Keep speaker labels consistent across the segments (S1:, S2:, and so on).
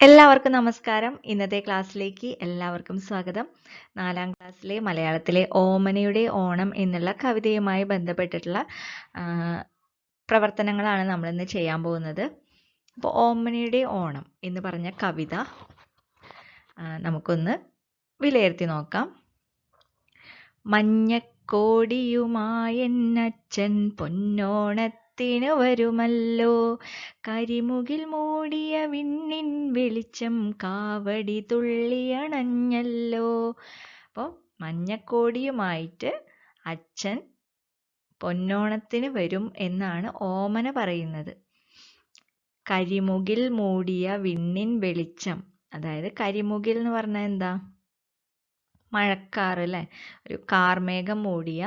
S1: എല്ലാവർക്കും നമസ്കാരം. ഇന്നത്തെ ക്ലാസ്സിലേക്ക് എല്ലാവർക്കും സ്വാഗതം. 4ാം ക്ലാസ്സിലെ മലയാളത്തിലെ ഓമനയുടെ ഓണം എന്നുള്ള കവിതയുമായി ബന്ധപ്പെട്ടിട്ടുള്ള പ്രവർത്തനങ്ങളാണ് നമ്മളിന്ന് ചെയ്യാൻ പോകുന്നത്. അപ്പോൾ ഓമനയുടെ ഓണം എന്ന് പറഞ്ഞ കവിത നമുക്കൊന്ന് വിലയിരുത്തി നോക്കാം. മഞ്ഞക്കോടിയുമായെന്നച്ഛൻ പൊന്നോണത്തിനു വരുമല്ലോ, കരിമുകിൽ മൂടിയ വിണ്ണിൻ വെളിച്ചം കാവടി തുള്ളിയണഞ്ഞല്ലോ. അപ്പോൾ മഞ്ഞക്കോടിയുമായിട്ട് അച്ഛൻ പൊന്നോണത്തിന് വരും എന്നാണ് ഓമന പറയുന്നത്. കരിമുകിൽ മൂടിയ വിണ്ണിൻ വെളിച്ചം, അതായത് കരിമുകിൽ എന്ന് പറഞ്ഞാൽ എന്താ? മഴക്കാറ് അല്ലേ? ഒരു കാർമേഘം മൂടിയ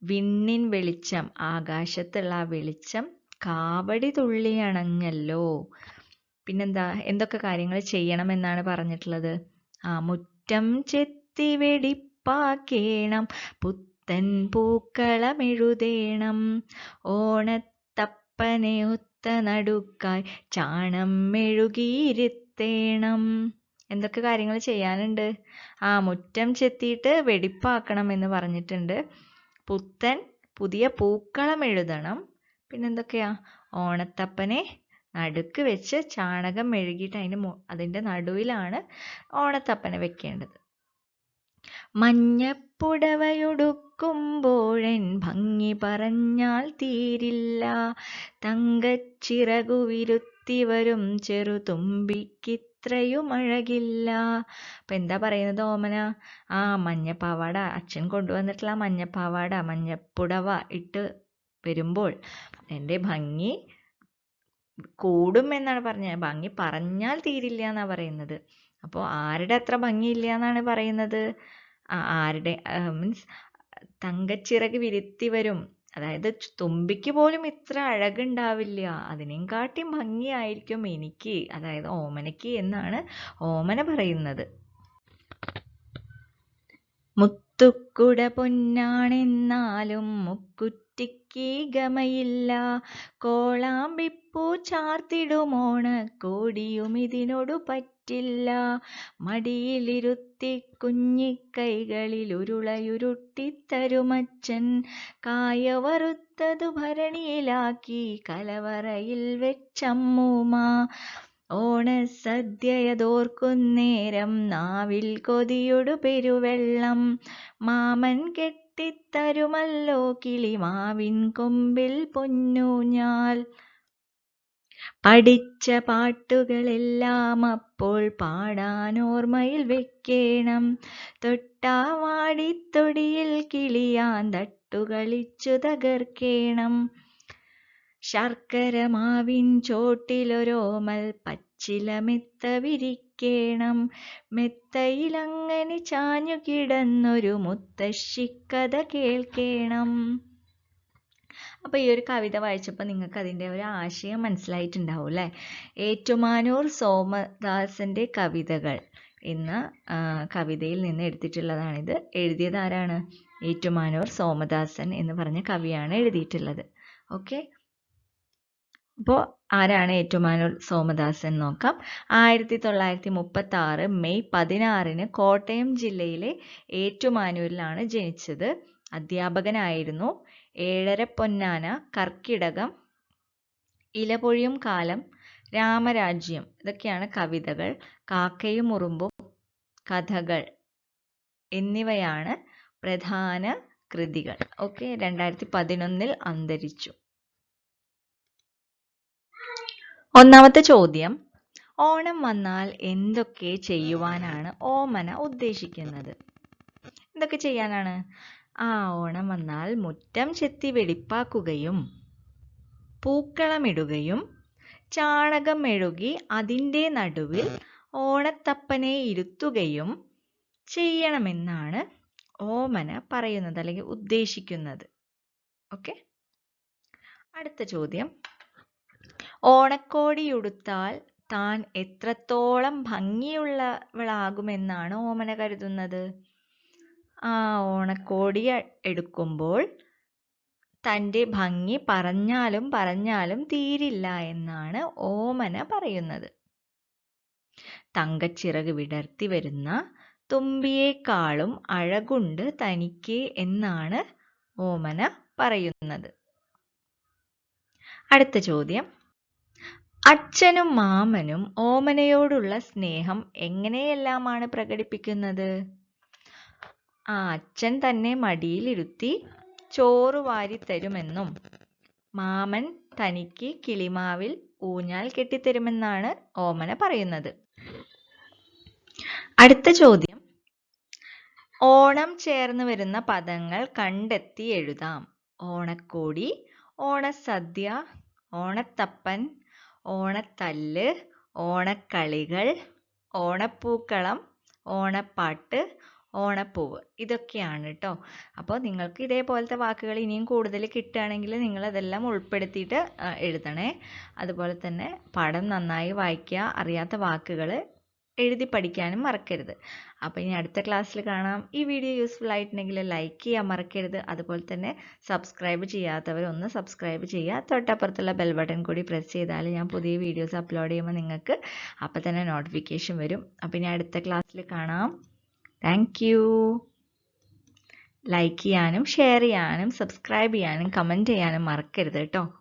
S1: വിണ്ണിൻ വെളിച്ചം, ആകാശത്തുള്ള ആ വെളിച്ചം കാവടി തുള്ളിയണഞ്ഞല്ലോ. പിന്നെന്താ, എന്തൊക്കെ കാര്യങ്ങൾ ചെയ്യണമെന്നാണ് പറഞ്ഞിട്ടുള്ളത്? മുറ്റം ചെത്തി വെടിപ്പാക്കേണം, പുത്തൻ പൂക്കളമെഴുതേണം, ഓണത്തപ്പനെ ഒത്ത നടുക്കായി ചാണം മെഴുകിയിരുത്തേണം. എന്തൊക്കെ കാര്യങ്ങൾ ചെയ്യാനുണ്ട്? മുറ്റം ചെത്തിയിട്ട് വെടിപ്പാക്കണം എന്ന് പറഞ്ഞിട്ടുണ്ട്. പുതിയ പൂക്കളം എഴുതണം. പിന്നെന്തൊക്കെയാ? ഓണത്തപ്പനെ നടുക്ക് വെച്ച് ചാണകം മെഴുകിയിട്ട് അതിൻ്റെ നടുവിലാണ് ഓണത്തപ്പനെ വെക്കേണ്ടത്. മഞ്ഞപ്പുടവയുടുക്കുമ്പോഴൻ ഭംഗി പറഞ്ഞാൽ തീരില്ല, തങ്കച്ചിറകു വിരുത്തി വരും ചെറുതുമ്പിക്കിത്രയും അഴകില്ല. അപ്പം എന്താ പറയുന്നത് ഓമന? മഞ്ഞപ്പാവാട, അച്ഛൻ കൊണ്ടുവന്നിട്ടുള്ള മഞ്ഞപ്പാവാട, മഞ്ഞപ്പുടവ ഇട്ട് വരുമ്പോൾ എൻ്റെ ഭംഗി കൂടും എന്നാണ് പറഞ്ഞത്. ഭംഗി പറഞ്ഞാൽ തീരില്ല എന്നാണ് പറയുന്നത്. അപ്പോൾ ആരുടെ അത്ര ഭംഗിയില്ല എന്നാണ് പറയുന്നത്? ആരുടെ മീൻസ് തങ്കച്ചിറക് വിരുത്തി വരും, അതായത് തുമ്പിക്ക് പോലും ഇത്ര അഴകുണ്ടാവില്ല, അതിനെയും കാട്ടി ഭംഗിയായിരിക്കും എനിക്ക്, അതായത് ഓമനയ്ക്ക് എന്നാണ് ഓമന പറയുന്നത്. മുത്തുക്കുട പൊന്നാണെന്നാലും മുക്കുറ്റിക്ക് ഗമയില്ല, കോളാമ്പിപ്പൂ ചാർത്തിടുമോണ കോടിയും ഇതിനോടു പറ്റില്ല, മടിയിലിരുത്തി കുഞ്ഞിക്കൈകളിൽ ഉരുളയുരുട്ടിത്തരുമച്ഛൻ, കായ വറുത്തതു ഭരണിയിലാക്കി കലവറയിൽ വെച്ചമ്മൂമ്മ, ഓണസദ്യയതോർക്കുന്നേരം നാവിൽ കൊതിയൊടു പെരുവെള്ളം, മാമൻ കെട്ടിത്തരുമല്ലോ കിളിമാവിൻ കൊമ്പിൽ പൊന്നൂഞ്ഞാൽ, പഠിച്ച പാട്ടുകളെല്ലാം അപ്പോൾ പാടാനോർമ്മയിൽ വെക്കേണം, തൊട്ടാവാടിത്തൊടിയിൽ കിളിയാൻ തട്ടുകളിച്ചു തകർക്കേണം, ശർക്കര മാവിൻ ചോട്ടിലൊരോമൽ പച്ചില മെത്ത വിരിക്കേണം, മെത്തയിലങ്ങനെ ചാഞ്ഞു കിടന്നൊരു മുത്തശ്ശിക്കഥ കേൾക്കേണം. അപ്പോൾ ഈ ഒരു കവിത വായിച്ചപ്പോൾ നിങ്ങൾക്ക് അതിൻ്റെ ഒരു ആശയം മനസ്സിലായിട്ടുണ്ടാവും അല്ലേ? ഏറ്റുമാനൂർ സോമദാസൻ്റെ കവിതകൾ എന്ന കവിതയിൽ നിന്ന് എടുത്തിട്ടുള്ളതാണിത്. എഴുതിയത് ആരാണ്? ഏറ്റുമാനൂർ സോമദാസൻ എന്ന് പറഞ്ഞ കവിയാണ് എഴുതിയിട്ടുള്ളത്. ഓക്കെ, അപ്പോൾ ആരാണ് ഏറ്റുമാനൂർ സോമദാസൻ നോക്കാം. 1936 മെയ് 16 കോട്ടയം ജില്ലയിലെ ഏറ്റുമാനൂരിലാണ് ജനിച്ചത്. അധ്യാപകനായിരുന്നു. ഏഴരപ്പൊന്നാന, കർക്കിടകം, ഇലപൊഴിയും കാലം, രാമരാജ്യം, ഇതൊക്കെയാണ് കവിതകൾ. കാക്കയും ഉറുമ്പും, കഥകൾ എന്നിവയാണ് പ്രധാന കൃതികൾ. ഓക്കെ, 2011 അന്തരിച്ചു. ഒന്നാമത്തെ ചോദ്യം, ഓണം വന്നാൽ എന്തൊക്കെ ചെയ്യുവാനാണ് ഓമന ഉദ്ദേശിക്കുന്നത്? എന്തൊക്കെ ചെയ്യാനാണ്? ഓണം വന്നാൽ മുറ്റം ചെത്തി വെടിപ്പാക്കുകയും പൂക്കളമിടുകയും ചാണകം മെഴുകി അതിൻ്റെ നടുവിൽ ഓണത്തപ്പനെ ഇരുത്തുകയും ചെയ്യണമെന്നാണ് ഓമന പറയുന്നത് അല്ലെങ്കിൽ ഉദ്ദേശിക്കുന്നത്. ഓക്കെ, അടുത്ത ചോദ്യം, ഓണക്കോടിയുടുത്താൽ താൻ എത്രത്തോളം ഭംഗിയുള്ളവളാകുമെന്നാണ് ഓമന കരുതുന്നത്? ഓണക്കോടി എടുക്കുമ്പോൾ തൻ്റെ ഭംഗി പറഞ്ഞാലും തീരില്ല എന്നാണ് ഓമന പറയുന്നത്. തങ്കച്ചിറക് വിടർത്തി വരുന്ന തുമ്പിയേക്കാളും അഴകുണ്ട് തനിക്ക് എന്നാണ് ഓമന പറയുന്നത്. അടുത്ത ചോദ്യം. അച്ഛനും മാമനും ഓമനയോടുള്ള സ്നേഹം എങ്ങനെയെല്ലാമാണ് പ്രകടിപ്പിക്കുന്നത്? അച്ഛൻ തന്നെ മടിയിലിരുത്തി ചോറ് വാരി തരുമെന്നും മാമൻ തനിക്ക് കിളിമാവിൽ ഊഞ്ഞാൽ കെട്ടിത്തരുമെന്നാണ് ഓമന പറയുന്നത്. അടുത്ത ചോദ്യം. ഓണം ചേർന്ന് വരുന്ന പദങ്ങൾ കണ്ടെത്തി എഴുതാം. ഓണക്കോടി, ഓണസദ്യ, ഓണത്തപ്പൻ, ഓണത്തല്ല്, ഓണക്കളികൾ, ഓണപ്പൂക്കളം, ഓണപ്പാട്ട്, ഓണപ്പൂവ്. ഇതൊക്കെയാണ് കേട്ടോ. അപ്പോൾ നിങ്ങൾക്ക് ഇതേപോലത്തെ വാക്കുകൾ ഇനിയും കൂടുതൽ കിട്ടുകയാണെങ്കിൽ നിങ്ങൾ അതെല്ലാം ഉൾപ്പെടുത്തിയിട്ട് എഴുതണേ. അതുപോലെ തന്നെ പാഠം നന്നായി വായിക്കുക. അറിയാത്ത വാക്കുകൾ എഴുതി പഠിക്കാനും മറക്കരുത്. അപ്പോൾ ഇനി അടുത്ത ക്ലാസ്സിൽ കാണാം. ഈ വീഡിയോ യൂസ്ഫുൾ ആയിട്ടുണ്ടെങ്കിൽ ലൈക്ക് ചെയ്യാൻ മറക്കരുത്. അതുപോലെ തന്നെ സബ്സ്ക്രൈബ് ചെയ്യാത്തവരൊന്ന് സബ്സ്ക്രൈബ് ചെയ്യുക. തൊട്ടപ്പുറത്തുള്ള ബെൽ ബട്ടൺ കൂടി പ്രസ് ചെയ്താൽ ഞാൻ പുതിയ വീഡിയോസ് അപ്ലോഡ് ചെയ്യുമ്പോൾ നിങ്ങൾക്ക് അപ്പോൾ തന്നെ നോട്ടിഫിക്കേഷൻ വരും. അപ്പോൾ ഇനി അടുത്ത ക്ലാസ്സിൽ കാണാം. Thank you. ലൈക്ക് ചെയ്യാനും ഷെയർ ചെയ്യാനും സബ്സ്ക്രൈബ് ചെയ്യാനും കമൻറ്റ് ചെയ്യാനും മറക്കരുത് കേട്ടോ.